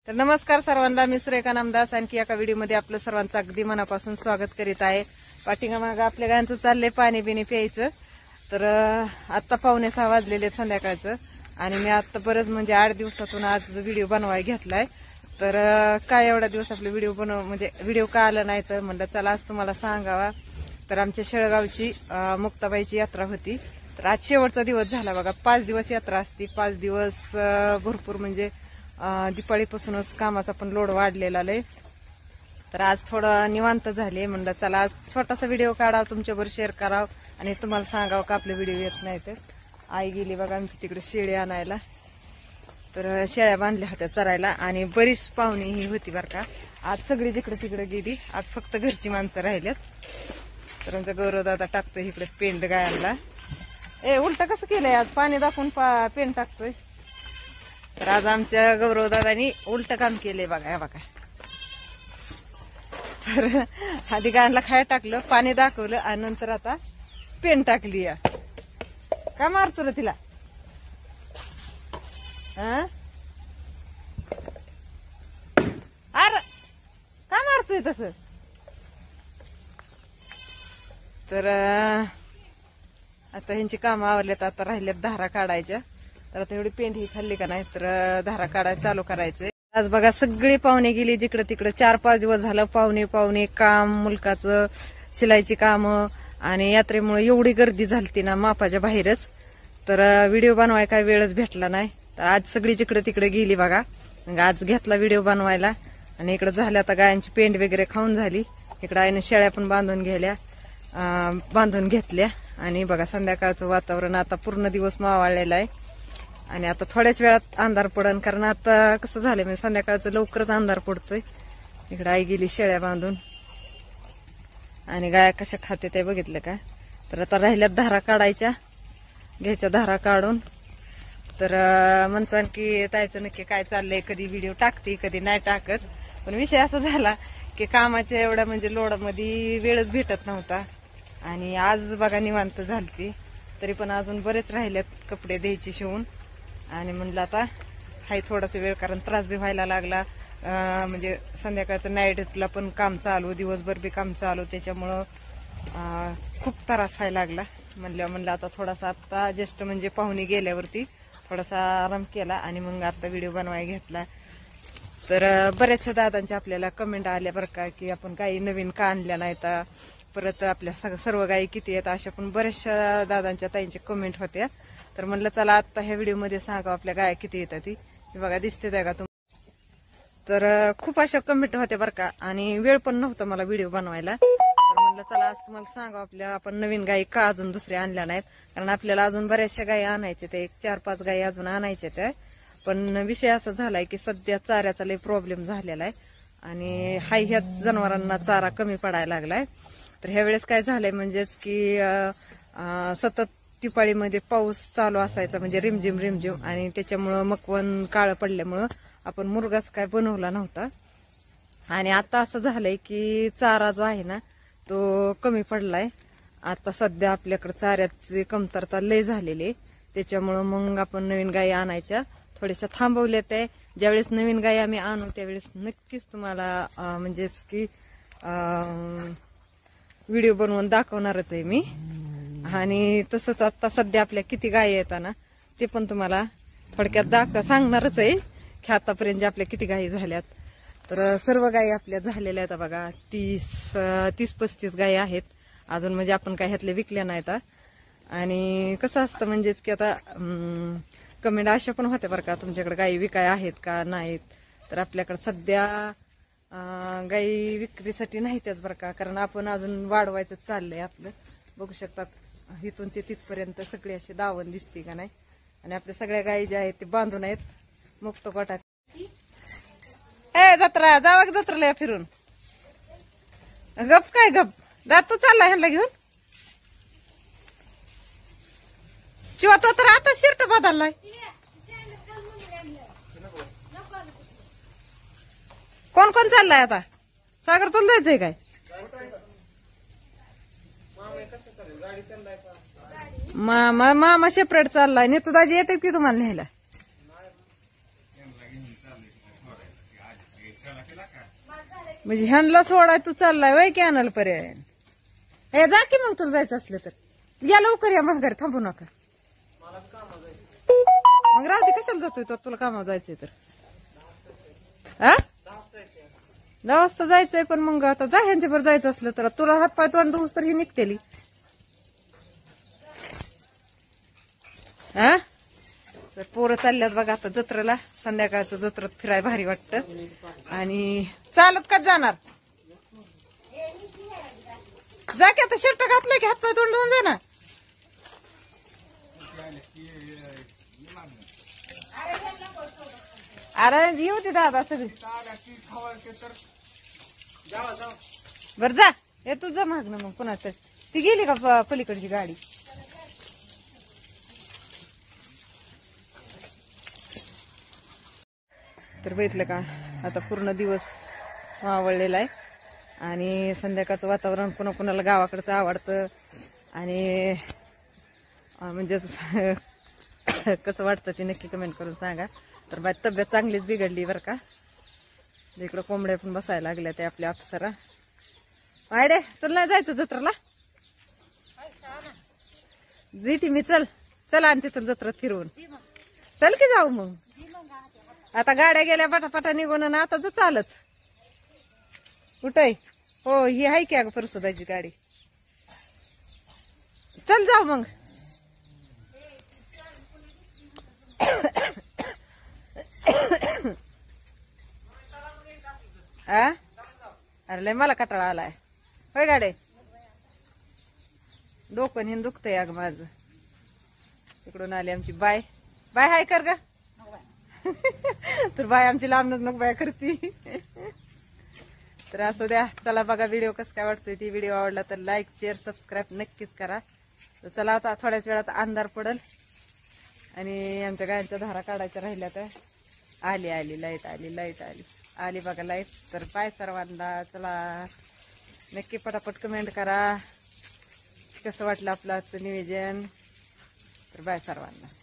तर नमस्कार सर्वांना, मी सुरेखा नामदास आणखी एका व्हिडिओमध्ये आपलं सर्वांचं अगदी मनापासून स्वागत करीत आहे। पाठीमागं आपल्या गायांचं चाललंय पाणी बिणी प्यायचं। तर आता 5:45 वाजलेले संध्याकाळचं आणि मी आता बरंच म्हणजे 8 दिवसातून आज व्हिडिओ बनवायला घेतलाय। तर काय एवढा दिवस आपले व्हिडिओ म्हणजे व्हिडिओ का आला नाही तर म्हणलं चला आज तुम्हाला सांगावा। तर आमच्या शेळगावची मुक्ताबाईची यात्रा होती। तर आज शेवटचा दिवस झाला बघा। 5 दिवस यात्रा असती, 5 दिवस भरपूर म्हणजे दिवाळीपासूनच कामाचा पण लोड वाढलेला आहे। तर आज थोडं निवांत झाले, म्हणलं चला आज छोटासा व्हिडिओ काढावा, तुमच्याबरोबर शेअर करावं आणि तुम्हाला सांगावं का आपले व्हिडिओ येत नाही। तर आई गेली बघा आमची तिकडे शेळी आणायला। तर शेळ्या बांधल्या होत्या चरायला आणि बरीच पाहुणी ही होती बरं का। आज सगळी जिकडे तिकडे गेली, आज फक्त घरची माणसं राहिल्यात। तर आमचा गौरव दादा टाकतोय इकडे पेंट गायांना। उलट कसं केलंय आज, पाणी दाखवून पेंट टाकतोय। तर आज आमच्या गौरव दादानी उलट काम केले बघा। या बघा, तर आधी गायांना खायला टाकलं, पाणी दाखवलं आणि नंतर आता पेन टाकली। या का मारतो रे तिला? अरे का मारतोय तसं? तर आता ह्यांची कामं आवरल्यात, आता राहिल्यात धारा काढायच्या। तर आता एवढी पेंट ही खाल्ली का नाही तर धारा काढायला चालू करायचंय। आज बघा सगळी पाहुणे गेली जिकडे तिकडे। 4-5 दिवस झालं पाहुणे काम, मुलकाचं शिलाईची काम आणि यात्रेमुळे एवढी गर्दी झालती ना मापाच्या बाहेरच। तर व्हिडिओ बनवायला काय वेळच भेटला नाही। तर आज सगळी जिकडे तिकडे गेली बघा। मग आज घेतला व्हिडिओ बनवायला आणि इकडे झाल्या आता गायांची पेंट वगैरे खाऊन झाली। इकडे आईने शेळ्या पण बांधून घेतल्या आणि बघा संध्याकाळचं वातावरण आता पूर्ण दिवस मावळलेला आहे आणि आता थोड्याच वेळात अंधार पडन, कारण आता कसं झालंय म्हणजे संध्याकाळचं लवकरच अंधार पडतोय। इकडे आई गेली शेळ्या बांधून आणि गाया कशा खाते ते बघितलं का। तर आता राहिल्यात धारा काढायच्या, घ्यायच्या धारा काढून। तर म्हणतात की ताईचं नक्की काय चाललंय, कधी व्हिडिओ टाकते कधी नाही टाकत। पण विषय असा झाला की कामाच्या एवढ्या म्हणजे लोडामध्ये वेळच भेटत नव्हता आणि आज बघा निवांत झालती। तरी पण अजून बरेच राहिलेत कपडे द्यायचे शिवून आणि म्हणलं आता हाय थोडासा वेळ, कारण त्रास बी व्हायला लागला। म्हणजे संध्याकाळचं नाईटला पण काम चालू, दिवसभर बी काम चालू, त्याच्यामुळं खूप त्रास व्हायला लागला। म्हणलं आता थोडासा आता जस्ट म्हणजे पाहुणे गेल्यावरती थोडासा आराम केला आणि मग आता व्हिडिओ बनवायला घेतला। तर बऱ्याचशा दादांच्या आपल्याला कमेंट आल्या बरं का की आपण काही नवीन का आणल्या नाहीत, परत आपल्या सर्व गायी किती आहेत, अशा पण बऱ्याचशा दादांच्या ताईंच्या कमेंट होत्या। तर म्हणलं चला आता ह्या व्हिडिओ मध्ये सांगा आपल्या गाया किती येतात ती बघा, दिसते त्या का तुम्ही? तर खूप अशा कमेंट होत्या बरं का आणि वेळ पण नव्हता मला व्हिडिओ बनवायला। तर म्हणलं चला आज तुम्हाला सांगा आपल्या आपण नवीन गायी का अजून दुसऱ्या आणल्या नाहीत, कारण आपल्याला अजून बऱ्याचशा गायी आणायच्या, ते 4-5 गायी अजून आणायच्या त्या। पण विषय असा झालाय की सध्या चाऱ्याचा लय प्रॉब्लेम झालेला आहे आणि ह्या जनावरांना चारा कमी पडायला लागलाय। तर ह्या वेळेस काय झालंय म्हणजेच की सतत दिवाळीमध्ये पाऊस चालू असायचा, म्हणजे रिमझिम आणि त्याच्यामुळं मकवन काळं पडल्यामुळं आपण मुरगास काय बनवला नव्हता। आणि आता असं झालंय की चारा जो आहे ना तो कमी पडलाय। आता सध्या आपल्याकडे चाऱ्याची कमतरता लय झालेली, त्याच्यामुळं मग आपण नवीन गायी आणायच्या थोड्याशा थांबवल्यात आहे। ज्यावेळेस नवीन गायी आम्ही आणू त्यावेळेस नक्कीच तुम्हाला म्हणजेच की व्हिडिओ बनवून दाखवणारच आहे मी। आणि तसंच आता सध्या आपल्या किती गायी येतात ना ते पण तुम्हाला थोडक्यात सांगणारच आहे की आतापर्यंत आपल्या किती गायी झाल्यात। तर सर्व गायी आपल्या झालेल्या आहेत बघा, 30-35 गायी आहेत अजून, म्हणजे आपण काय ह्यातले विकल्या नाहीत। आणि कसं असतं म्हणजेच की आता कमेंट अशा पण होत्या बरं का तुमच्याकडे गायी विकाय आहेत का नाहीत। तर आपल्याकडे सध्या गायी विक्रीसाठी नाहीतच बरं का, कारण आपण अजून वाढवायचं चाललंय आपलं। बघू शकतात इथून ते तिथपर्यंत सगळी अशी दावण दिसते का नाही। आणि आपल्या सगळ्या गायी ज्या आहेत ते बांधून आहेत मुक्त गोठात। जत्रा जावा जत्राला फिरून गप काय गप जातो चालला ह्याला घेऊन। शिवा तो तर आता शर्ट बदललाय। कोण कोण चाललाय आता? सागर तुला जायचंय काय? मामा सेपरेट चाललाय, नेतू दाजी येते की तुम्हाला न्यायला? म्हणजे ह्यांना सोडाय तू चाललाय वय की आणायला पर्याय हे जा की मग तुला जायचं असलं तर या लवकर या महागारी थांबू नका मग राहते कशाला जातोय तर तुला कामावर जायचंय तर 10 वाजता जायचंय पण मग आता जा ह्यांच्या बरोबर जायचं असलं तर तुला हातपाय तोंड धुवूस तर ही निघतेली तर पोरं चालल्यात बघा आता जत्रेला संध्याकाळचं जत्रेत फिराय भारी वाटतं आणि चालत का जाणार जा की आता शर्ट घातलं की हातपाय तोंड धुवून जा ना अरे येऊ दे दादा सगळी बर जा हे तू जा माग ना मग पुन्हा ती गेली का पलीकडची गाडी तर बघितलं का आता पूर्ण दिवस मावळलेला आहे आणि संध्याकाळचं वातावरण पुन्हा कुणाला गावाकडचं आवडतं आणि म्हणजे कसं वाटतं ते नक्की कमेंट करून सांगा तर माझी तब्येत चांगलीच बिघडली बरं का इकडं कोंबड्या पण बसायला लागल्या ते आपल्या अप्सरा वायडे तुला नाही जायचं जत्रेला जिटी मी चल चला आणि तिथून जत्रेत फिरवून चल की जाऊ मग आता गाड्या गेल्या पटापटा निघून आणि आता जो चालत कुठे हो ही आहे की अगं परसुदाची गाडी चल जाऊ मग अरे लय मला कटाळा आलाय होय गाडे डोकं हिन दुखतंय अगं माझं तिकडून आली आमची बाय बाय हाय कर ग तर बाय आमची लांबनच नको बाय करती तर असं द्या चला बघा व्हिडिओ कसं काय वाटतोय ती व्हिडिओ आवडला तर लाईक शेअर सबस्क्राईब नक्कीच करा तर चला आता थोड्याच वेळात अंधार पडल आणि आमच्या गायांच्या धारा काढायच्या राहिल्या तर आली लाईट आली बघा लाईट तर बाय सर्वांना चला नक्की पटापट कमेंट करा कसं वाटलं आपलं आजचं नियोजन तर बाय सर्वांना